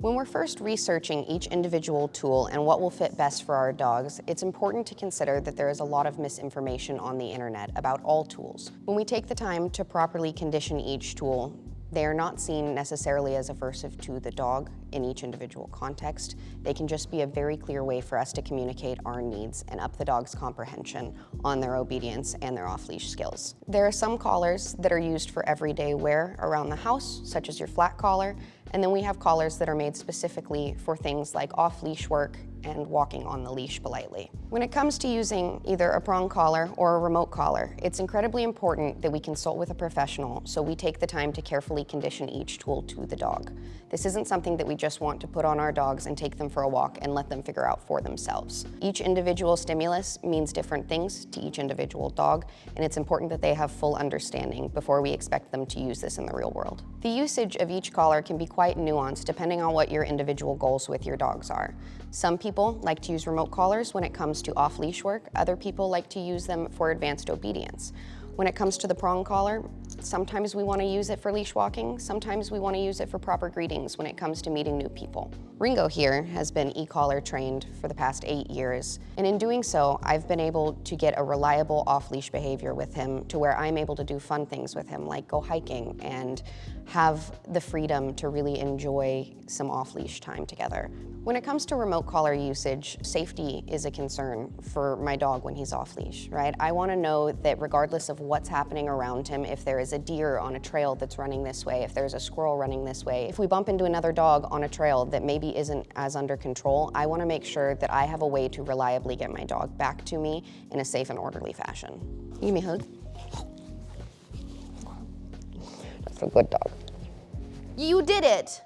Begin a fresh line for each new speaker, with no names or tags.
When we're first researching each individual tool and what will fit best for our dogs, it's important to consider that there is a lot of misinformation on the internet about all tools. When we take the time to properly condition each tool, they are not seen necessarily as aversive to the dog in each individual context. They can just be a very clear way for us to communicate our needs and up the dog's comprehension on their obedience and their off-leash skills. There are some collars that are used for everyday wear around the house, such as your flat collar, and then we have collars that are made specifically for things like off-leash work and walking on the leash politely. When it comes to using either a prong collar or a remote collar, it's incredibly important that we consult with a professional so we take the time to carefully condition each tool to the dog. This isn't something that we just want to put on our dogs and take them for a walk and let them figure out for themselves. Each individual stimulus means different things to each individual dog, and it's important that they have full understanding before we expect them to use this in the real world. The usage of each collar can be quite nuanced depending on what your individual goals with your dogs are. Some people like to use remote collars when it comes to off-leash work. Other people like to use them for advanced obedience. When it comes to the prong collar, sometimes we want to use it for leash walking, sometimes we want to use it for proper greetings when it comes to meeting new people. Ringo here has been e-collar trained for the past 8 years, and in doing so, I've been able to get a reliable off-leash behavior with him to where I'm able to do fun things with him, like go hiking and have the freedom to really enjoy some off-leash time together. When it comes to remote collar usage, safety is a concern for my dog when he's off-leash, right? I want to know that regardless of what's happening around him, if there is a deer on a trail that's running this way, if there's a squirrel running this way, if we bump into another dog on a trail that maybe isn't as under control, I want to make sure that I have a way to reliably get my dog back to me in a safe and orderly fashion. You give me a hug? That's a good dog. You did it!